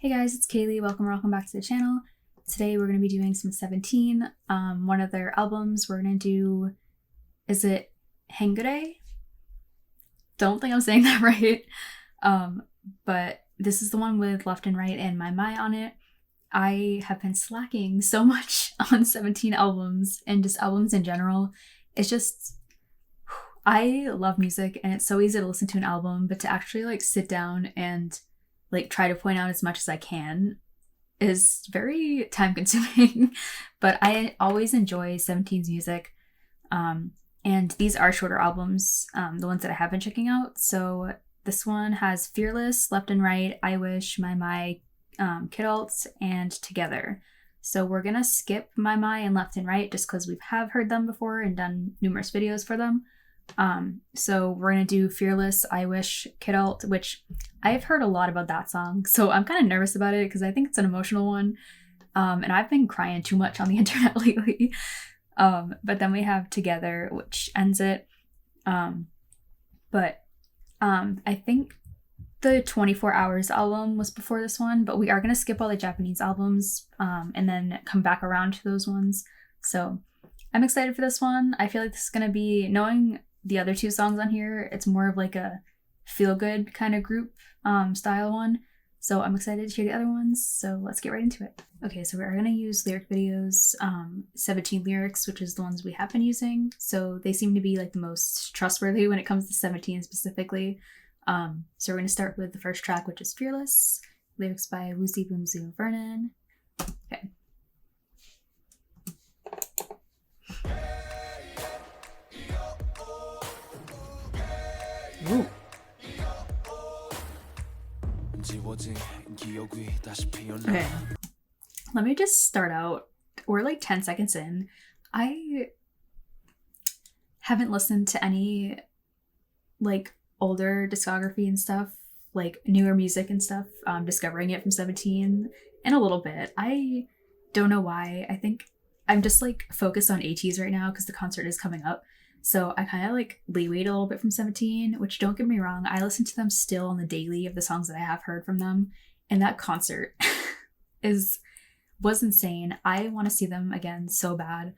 Hey guys, it's Kaylee. Welcome back to the channel. Today we're going to be doing some 17. One of their albums we're going to do, is it Henggarae? Don't think I'm saying that right. But this is the one with Left and Right and My on it. I have been slacking so much on 17 albums and just albums in general. It's just, I love music and it's so easy to listen to an album, but to actually like sit down and like try to point out as much as I can is very time consuming. But I always enjoy 17's music. And these are shorter albums, the ones that I have been checking out. So this one has Fearless, Left and Right, I Wish, My, Kidult, and Together. So we're gonna skip My and Left and Right just because we have heard them before and done numerous videos for them. So we're gonna do Fearless, I Wish, Kidult, which I've heard a lot about that song, so I'm kind of nervous about it because I think it's an emotional one. And I've been crying too much on the internet lately. But then we have Together, which ends it. But I think the 24 Hours album was before this one, but we are gonna skip all the Japanese albums and then come back around to those ones. So I'm excited for this one. I feel like this is gonna be, knowing the other two songs on here, it's more of like a feel-good kind of group style one. So I'm excited to hear the other ones. So let's get right into it. Okay, so we're going to use lyric videos, 17 lyrics, which is the ones we have been using. So they seem to be like the most trustworthy when it comes to 17 specifically. So we're going to start with the first track, which is Fearless. Lyrics by Woozy Boomzoo Vernon. Okay. Ooh. Okay, let me just start out. We're like 10 seconds in. I haven't listened to any like older discography and stuff, like newer music and stuff, discovering it from 17 in a little bit. I don't know why. I think I'm just like focused on ATEEZ right now because the concert is coming up. So I kind of like leewayed a little bit from 17, which, don't get me wrong, I listen to them still on the daily of the songs that I have heard from them. And that concert was insane. I want to see them again so bad.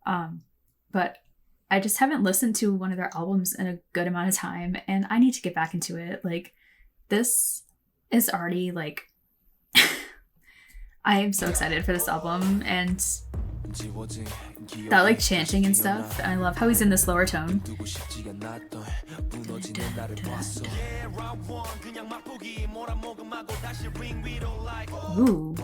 But I just haven't listened to one of their albums in a good amount of time, and I need to get back into it. Like, this is already like I am so excited for this album, and that like chanting and stuff. I love how he's in this lower tone. Ooh.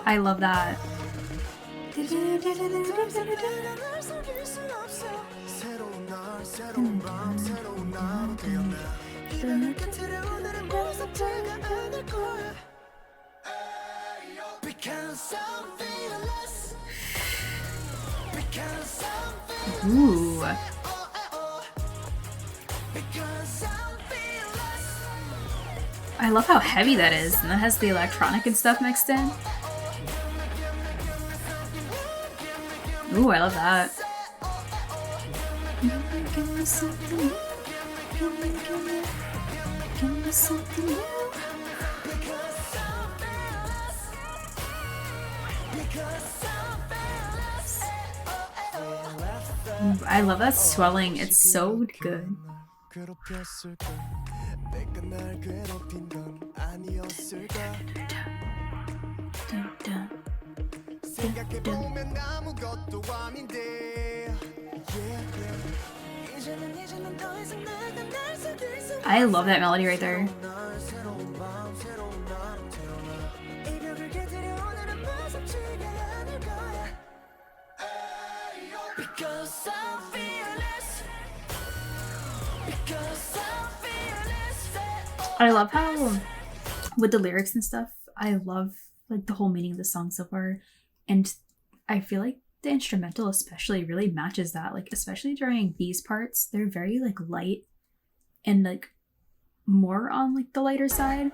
I love that. Ooh. I love how heavy that is, and that has the electronic and stuff mixed in. Ooh, I love that. I love that swelling. It's so good. I love that melody right there. I love how with the lyrics and stuff, I love like the whole meaning of the song so far, and I feel like the instrumental especially really matches that. Like, especially during these parts, they're very like light and like more on like the lighter side.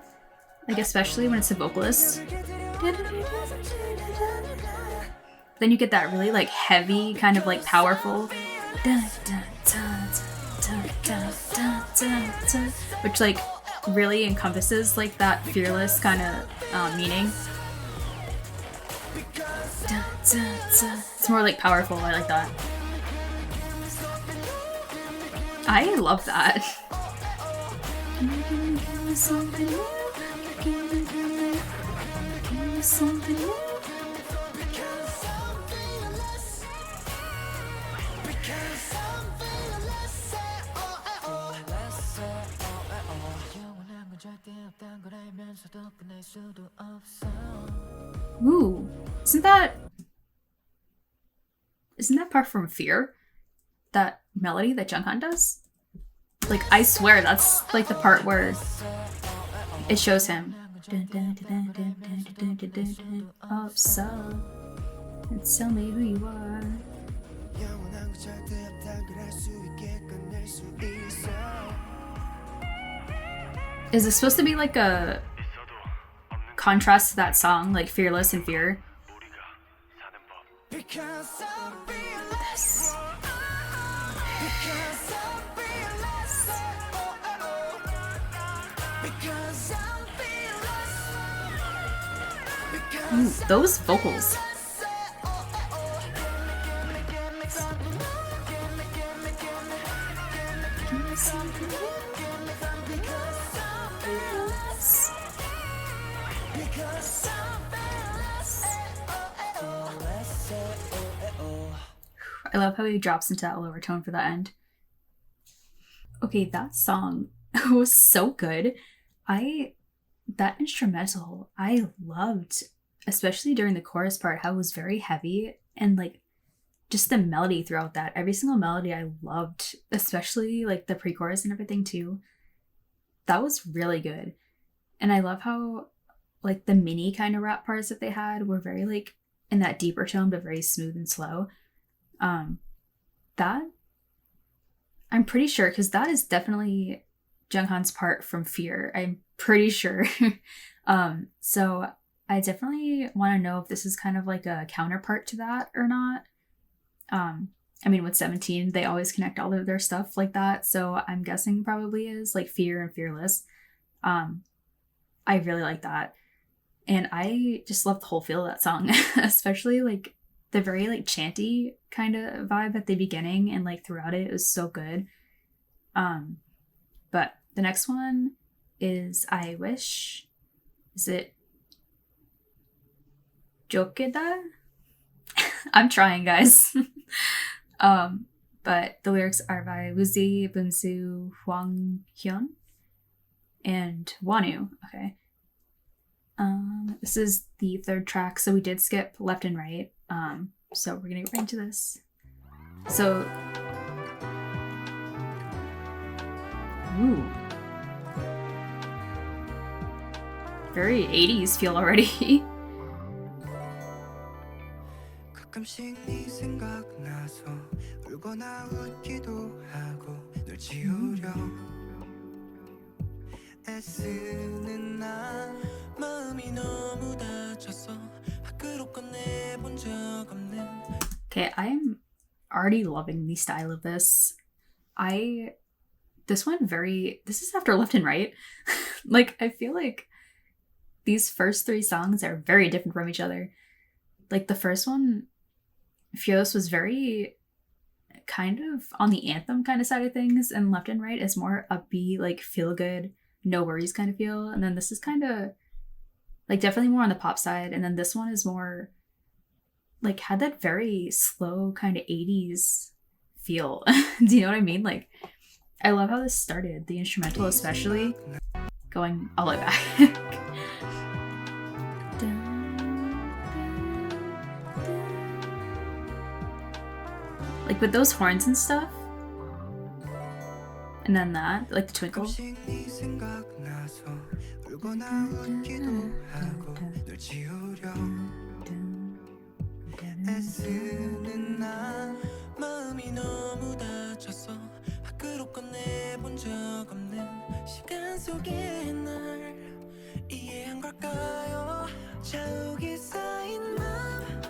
Like, especially when it's a vocalist. Then you get that really like heavy, kind of like powerful, which like really encompasses like that fearless kind of meaning. It's more like powerful. I like that. I love that. Ooh, isn't that part from Fear? That melody that Junghan does? Like, I swear that's like the part where it shows him. Oh, so and tell me who you are. Is this supposed to be like a contrast to that song, like Fearless and Fear? This. Ooh, those vocals. I love how he drops into that lower tone for the end. Okay, that song was so good. That instrumental, I loved, especially during the chorus part, how it was very heavy and like just the melody throughout that. Every single melody I loved, especially like the pre-chorus and everything too. That was really good. And I love how like the mini kind of rap parts that they had were very like in that deeper tone, but very smooth and slow. That I'm pretty sure, because that is definitely Junghan's part from Fear. I'm pretty sure. So I definitely want to know if this is kind of like a counterpart to that or not. I mean, with 17, they always connect all of their stuff like that. So I'm guessing probably is like Fear and Fearless. I really like that. And I just love the whole feel of that song, especially like the very like chanty kind of vibe at the beginning and like throughout it. It was so good. But the next one is I Wish. Is it Jokeda? I'm trying, guys. But the lyrics are by Woozi, Bunsu, Hwang Hyun, and Wonu. Okay. This is the third track, so we did skip left and right. So we're gonna get right into this. So, ooh, very 80s feel already. Okay, I'm already loving the style of this. This is after Left and Right. Like, I feel like these first three songs are very different from each other. Like, the first one, Fearless, was very kind of on the anthem kind of side of things, and Left and Right is more upbeat, like feel good, no worries kind of feel. And then this is kind of like definitely more on the pop side, and then this one is more like had that very slow kind of 80s feel. Do you know what I mean? Like, I love how this started, the instrumental especially, going all the way back. Like with those horns and stuff. And then that, like the twinkle. 애쓰는 나 마음이 너무 다쳐서 밖으로 꺼내본 적 없는 시간 속에 날 이해한 걸까요? 자욱이 쌓인 맘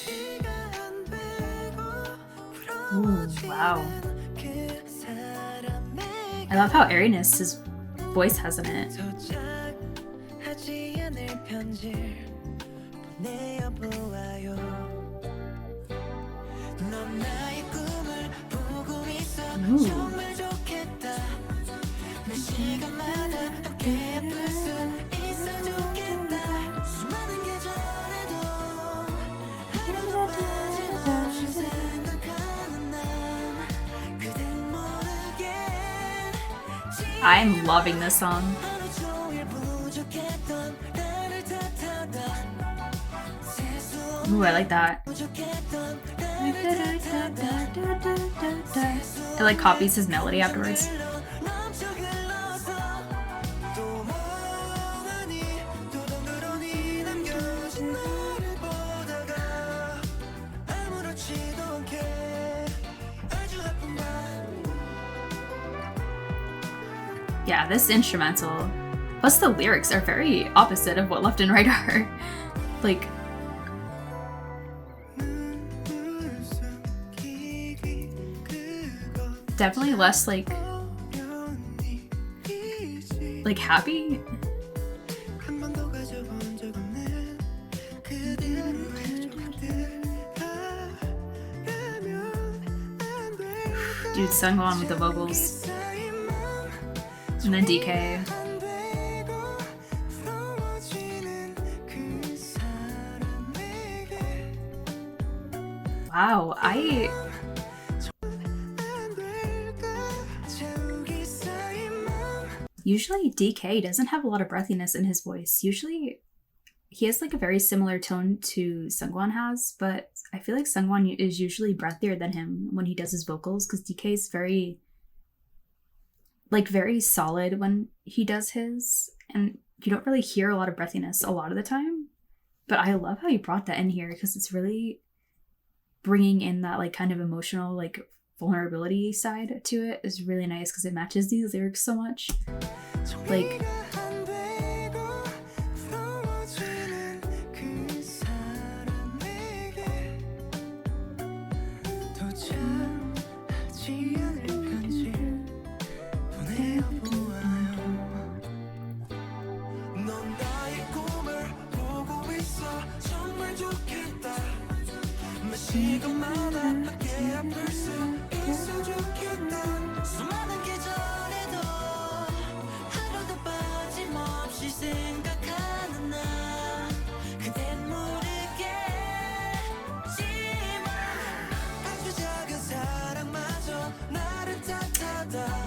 이가 안 되고 Wow. 그 사람에게 I love how airiness his voice has in it. 도착하지 않을 편지를 보내어보아요. 넌 나의 꿈을 보고 있어 정말 좋겠다. 내 시간마다 함께 아플 수 있어 좋겠다. 수많은 계절에도 하루도 빠짐없이 생각하는 난 그댄 모르게 I'm loving this song. 하루 종일 부족했던 나를 탓하다. Ooh, I like that. It like copies his melody afterwards. Yeah, this instrumental, plus the lyrics are very opposite of what Left and Right are. Like, definitely less like happy. Dude, Sungwon with the vocals. And then DK. Wow, usually DK doesn't have a lot of breathiness in his voice. Usually he has like a very similar tone to Sungwon has, but I feel like Sungwon is usually breathier than him when he does his vocals because DK is very solid when he does his, and you don't really hear a lot of breathiness a lot of the time. But I love how you brought that in here because it's really bringing in that like kind of emotional like vulnerability side to it is really nice because it matches these lyrics so much. Like,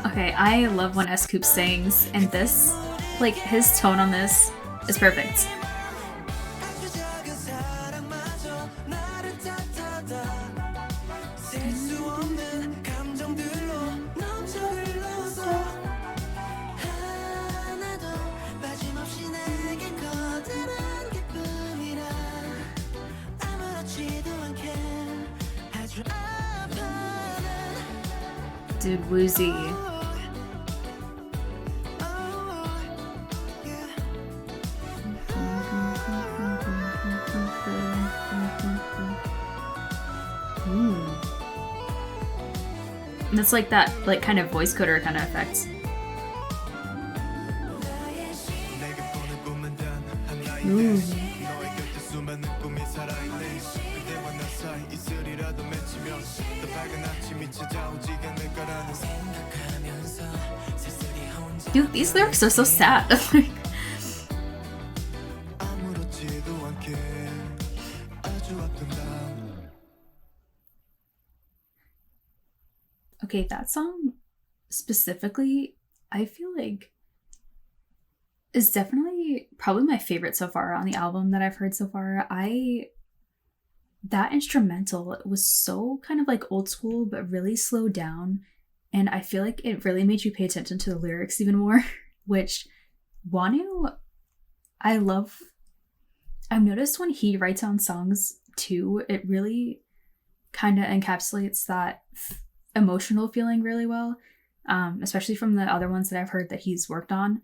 okay, I love when S-Coupe sings, and this, like, his tone on this is perfect. Dude, woozy. That's like that, like kind of voice coder kind of effect. Ooh. Dude, these lyrics are so sad. Okay, that song specifically, I feel like is definitely probably my favorite so far on the album that I've heard so far. That instrumental was so kind of like old school, but really slowed down. And I feel like it really made you pay attention to the lyrics even more, which Wonu, I've noticed when he writes on songs too. It really kind of encapsulates that emotional feeling really well, especially from the other ones that I've heard that he's worked on.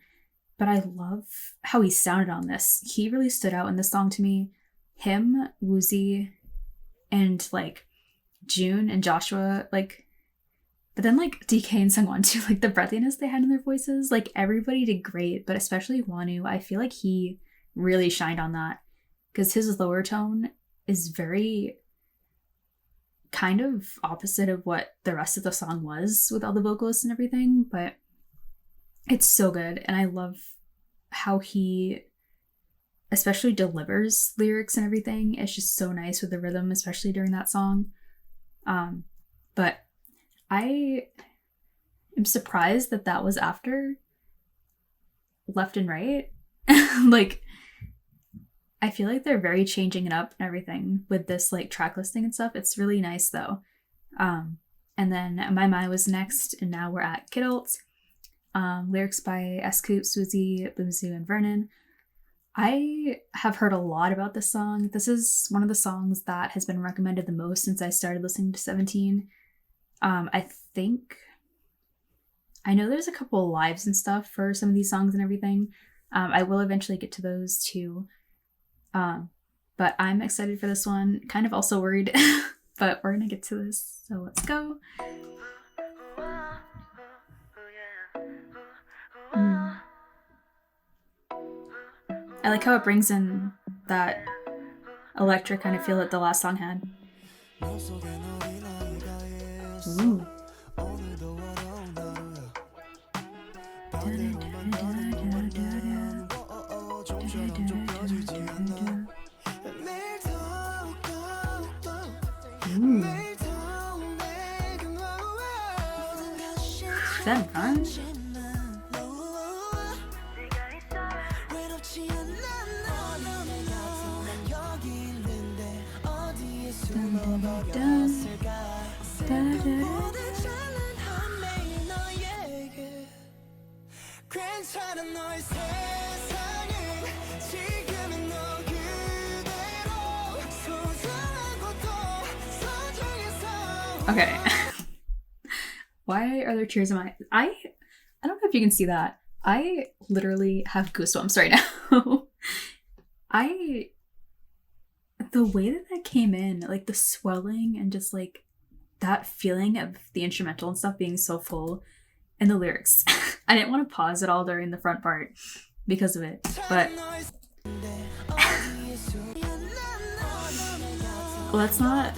But I love how he sounded on this. He really stood out in this song to me. Him, Woozy, and like June and Joshua, like, but then like DK and Sungwon too, like the breathiness they had in their voices, like everybody did great, but especially Wonu, I feel like he really shined on that because his lower tone is very kind of opposite of what the rest of the song was with all the vocalists and everything, but it's so good. And I love how he especially delivers lyrics and everything. It's just so nice with the rhythm, especially during that song. But I am surprised that that was after Left and Right. Like, I feel like they're very changing it up and everything with this like track listing and stuff. It's really nice though. And then My Mai was next, and now we're at Kidult. Lyrics by Scoop, Suzy, Boomzu, and Vernon. I have heard a lot about this song. This is one of the songs that has been recommended the most since I started listening to 17. I think I know there's a couple of lives and stuff for some of these songs and everything. I will eventually get to those too. But I'm excited for this one. Kind of also worried, but we're gonna get to this. So let's go. I like how it brings in that electric kind of feel that the last song had. Ooh. Is that fun? Okay. Why are there tears in my eyes? I don't know if you can see that. I literally have goosebumps right now. The way that came in, like the swelling and just like that feeling of the instrumental and stuff being so full, and the lyrics. I didn't want to pause at all during the front part because of it, but let's not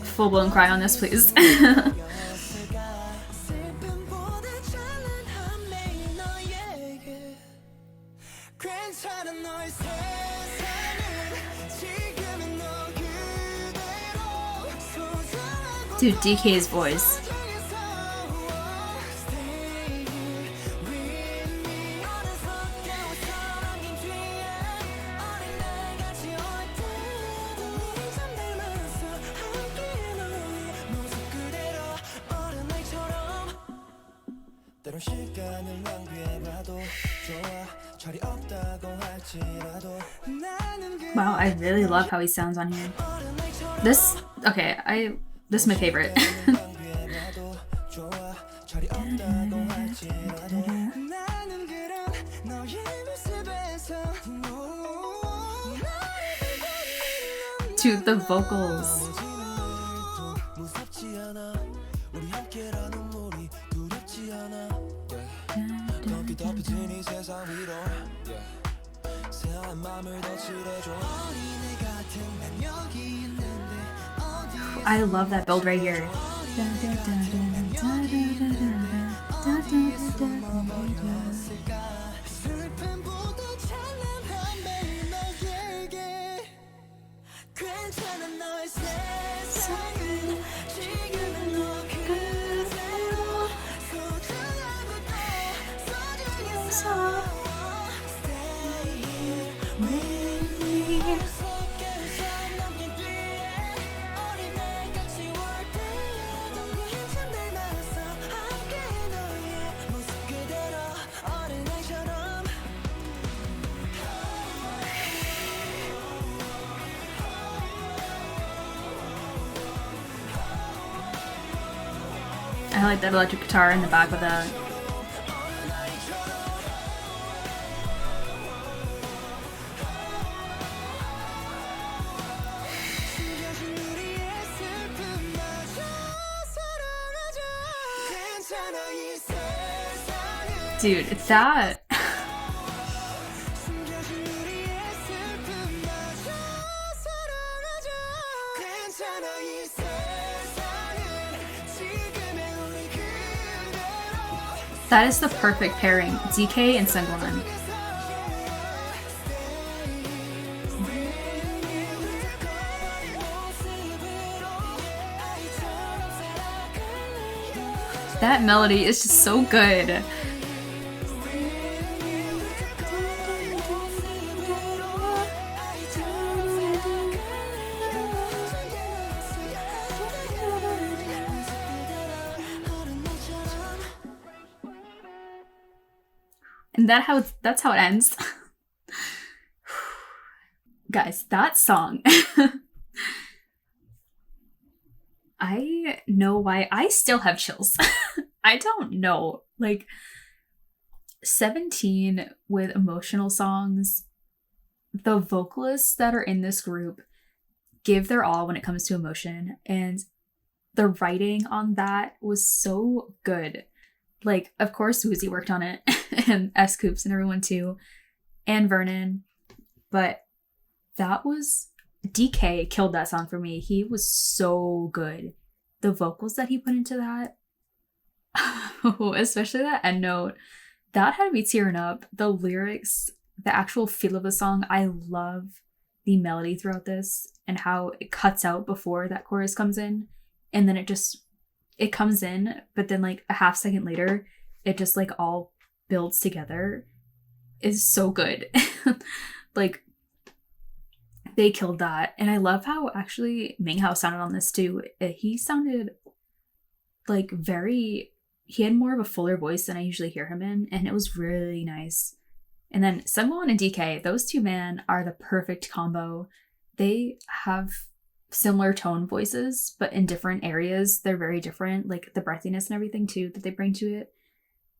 full-blown cry on this, please. Dude, DK's voice. Wow, I really love how he sounds on here. This is my favorite. Dude, the vocals. I love that build right here. I like that electric guitar in the back of that. Dude, it's that. That is the perfect pairing, DK and Sungwon. That melody is just so good. And that's how it ends. Guys, that song. I know why I still have chills. I don't know. Like 17 with emotional songs, the vocalists that are in this group give their all when it comes to emotion, and the writing on that was so good. Like, of course, Woozy worked on it, and S-Coops and everyone too, and Vernon. But that was... DK killed that song for me. He was so good. The vocals that he put into that, especially that end note, that had me tearing up. The lyrics, the actual feel of the song, I love the melody throughout this and how it cuts out before that chorus comes in, and then it comes in, but then like a half second later, it just like all builds together. Is so good. Like, they killed that. And I love how actually Minghao sounded on this too. He sounded like he had more of a fuller voice than I usually hear him in, and it was really nice. And then Sungwon and DK, those two men are the perfect combo. They have similar tone voices, but in different areas. They're very different, like the breathiness and everything too that they bring to it.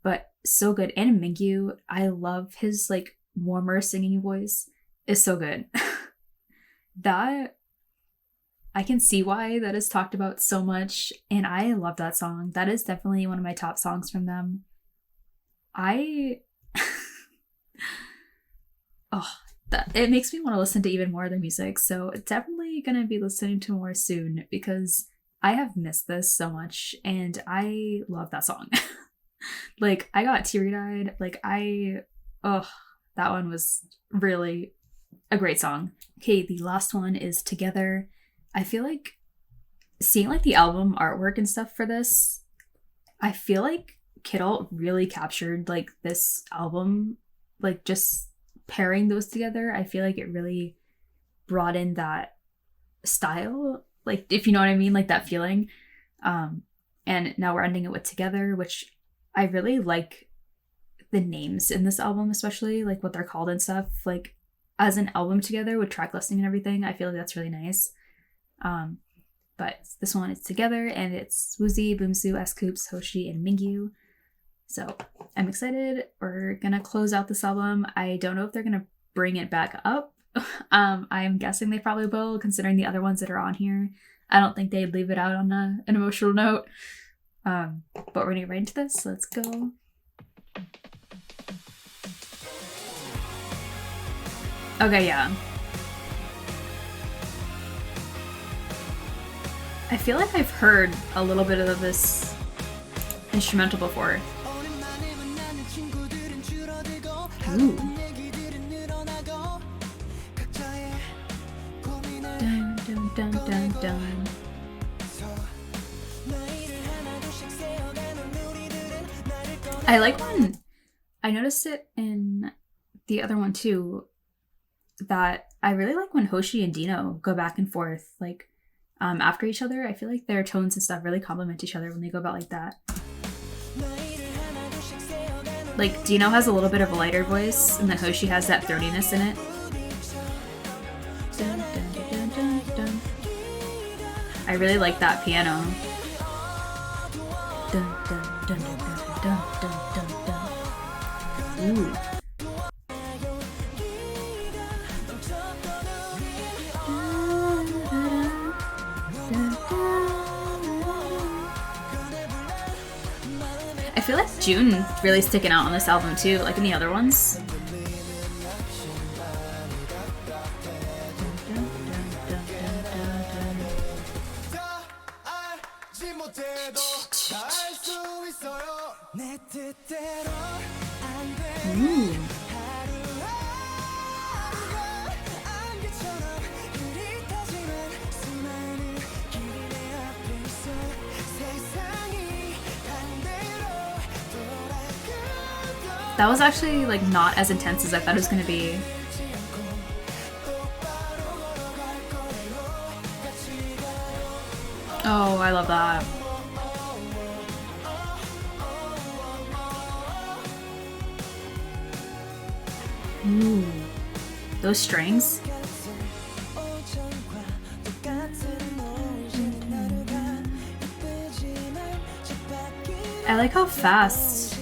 But so good. And Mingyu, I love his like warmer singing voice. Is so good. That, I can see why that is talked about so much, and I love that song. That is definitely one of my top songs from them. It makes me want to listen to even more of their music, so definitely gonna be listening to more soon because I have missed this so much, and I love that song. Like, I got teary-eyed. Like, that one was really a great song. Okay, the last one is Together. I feel like seeing like the album artwork and stuff for this, I feel like Kidult really captured like this album, like just pairing those together. I feel like it really brought in that style, like, if you know what I mean, like that feeling. And now we're ending it with Together, which I really like the names in this album, especially like what they're called and stuff. Like, as an album together with track listing and everything, I feel like that's really nice. But this one is Together, and it's Woozy, Boomsoo, S-Coops, Hoshi, and Mingyu. So I'm excited. We're gonna close out this album. I don't know if they're gonna bring it back up. I'm guessing they probably will, considering the other ones that are on here. I don't think they'd leave it out on an emotional note. But we're gonna get right into this. Let's go. Okay, yeah. I feel like I've heard a little bit of this instrumental before. Ooh. Dun, dun, dun, dun, dun. I like when I noticed it in the other one too, that I really like when Hoshi and Dino go back and forth like after each other. I feel like their tones and stuff really complement each other when they go about like that. Like, Dino has a little bit of a lighter voice, and then Hoshi has that throatiness in it. Dun, dun, dun, dun, dun. I really like that piano. Dun. feel like June really sticking out on this album too, like in the other ones. Ooh. That was actually like not as intense as I thought it was gonna be. Oh, I love that. Ooh, those strings. I like how fast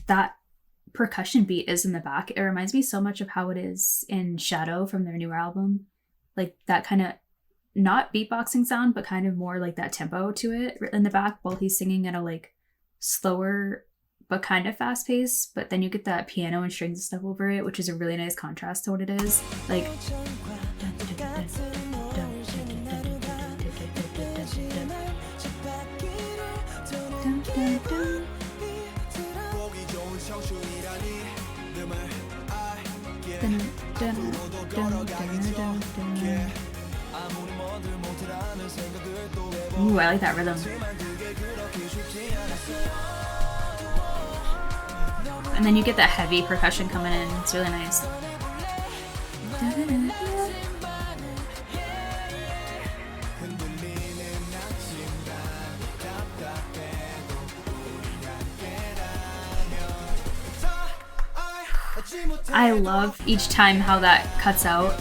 that percussion beat is in the back. It reminds me so much of how it is in Shadow from their newer album. Like that kind of not beatboxing sound, but kind of more like that tempo to it in the back while he's singing at a like slower but kind of fast pace. But then you get that piano and strings and stuff over it, which is a really nice contrast to what it is. Like ooh, I like that rhythm. And then you get that heavy percussion coming in. It's really nice. I love each time how that cuts out.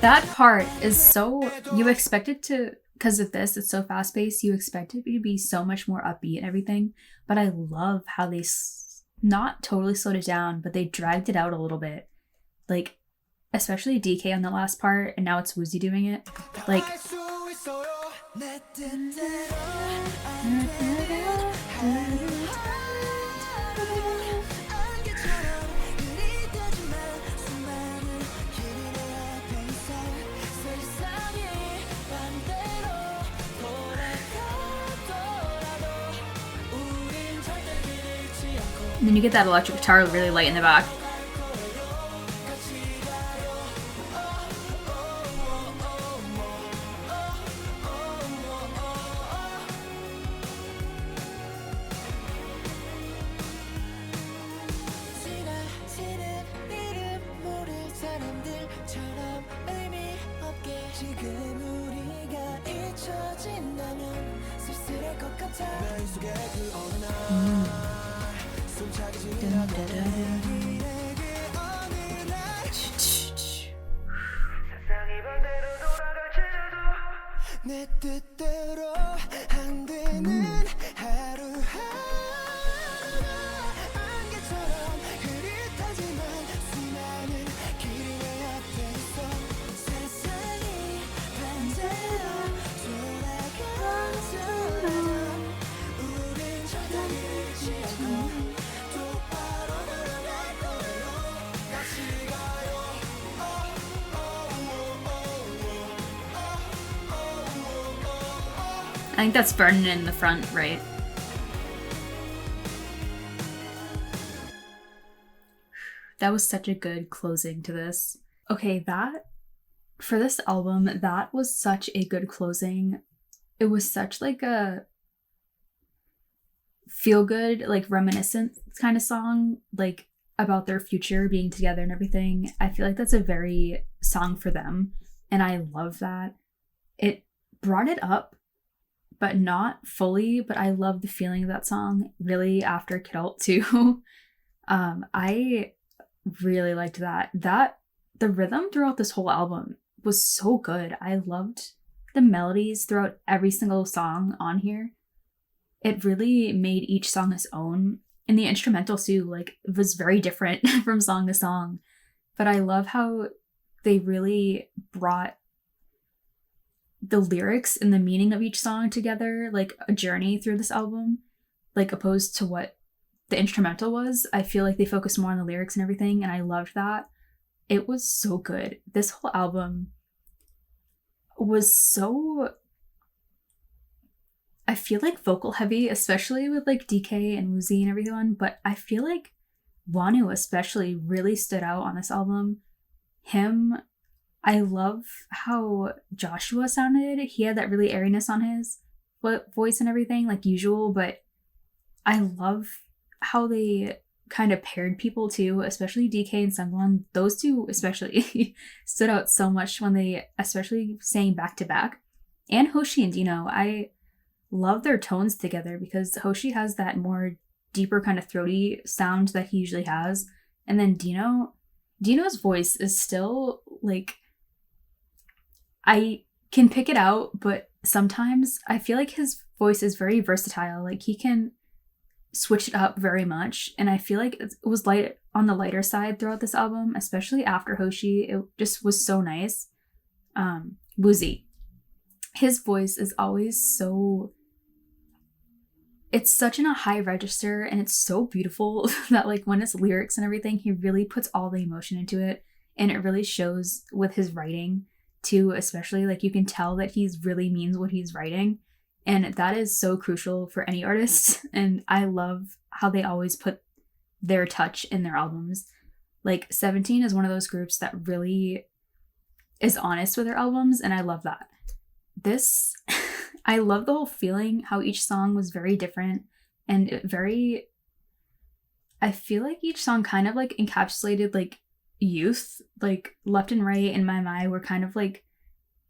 That part is so, you expect it to, because of this, it's so fast paced, you expect it to be so much more upbeat and everything. But I love how they not totally slowed it down, but they dragged it out a little bit. Like, especially DK on the last part, and now it's Woozy doing it. Like, and then you get that electric guitar really light in the back. I think that's Vernon in the front, right? That was such a good closing to this. Okay, for this album, that was such a good closing. It was such like a feel good, like reminiscent kind of song, like about their future being together and everything. I feel like that's a very song for them, and I love that. It brought it up, but not fully, but I love the feeling of that song really after Kidult too. I really liked that. The rhythm throughout this whole album was so good. I loved the melodies throughout every single song on here. It really made each song its own. and the instrumental too, like, was very different from song to song. But I love how they really brought the lyrics and the meaning of each song together, like a journey through this album, like opposed to what the instrumental was. I feel like they focused more on the lyrics and everything, and I loved that. It was so good. This whole album was so, I feel like, vocal heavy, especially with like DK and Woozi and everyone, but I feel like Wonu especially really stood out on this album. Him, I love how Joshua sounded. He had that really airiness on his voice and everything, like usual, but I love how they kind of paired people too, especially DK and Sungwon. Those two especially stood out so much when they especially sang back to back. And Hoshi and Dino, I love their tones together because Hoshi has that more deeper kind of throaty sound that he usually has. And then Dino's voice is still like, I can pick it out, but sometimes I feel like his voice is very versatile. Like he can switch it up very much, and I feel like it was light on the lighter side throughout this album, especially after Hoshi. It just was so nice. Woozi, his voice is always so, it's such in a high register, and it's so beautiful that like when it's lyrics and everything, he really puts all the emotion into it, and it really shows with his writing too, especially like you can tell that he's really means what he's writing. And that is so crucial for any artist. And I love how they always put their touch in their albums. Like 17 is one of those groups that really is honest with their albums. And I love that. This, I love the whole feeling, how each song was very different and very, I feel like each song kind of like encapsulated like youth, like Left and Right and My My were kind of like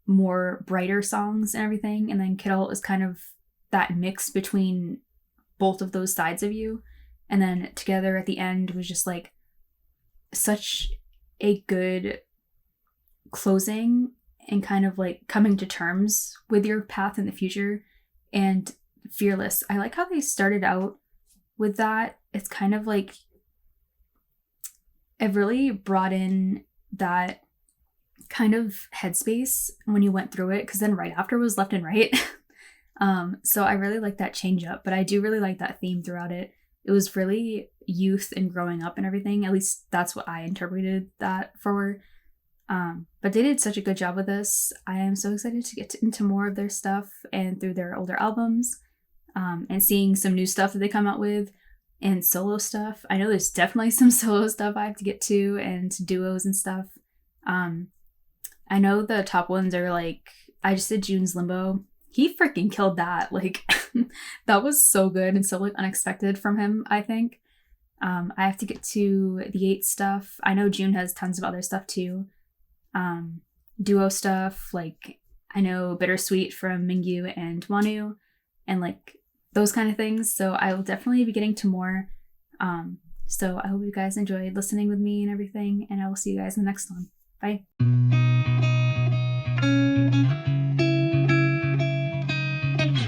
more brighter songs and everything, and then Kidult is kind of that mix between both of those sides of you, and then Together at the end was just like such a good closing and kind of like coming to terms with your path in the future. And Fearless, I like how they started out with that. It's kind of like it really brought in that kind of headspace when you went through it, because then right after was Left and Right. So I really like that change up, but I do really like that theme throughout it. It was really youth and growing up and everything. At least that's what I interpreted that for. But they did such a good job with this. I am so excited to get into more of their stuff and through their older albums, and seeing some new stuff that they come out with and solo stuff. I know there's definitely some solo stuff I have to get to, and duos and stuff. I know the top ones are like, I just did June's Limbo. He freaking killed that. Like, that was so good and so like unexpected from him, I think. I have to get to the 8 stuff. I know June has tons of other stuff too. Duo stuff, like I know Bittersweet from Mingyu and Wonu, and like those kind of things. So I will definitely be getting to more. So I hope you guys enjoyed listening with me and everything, and I will see you guys in the next one. Bye.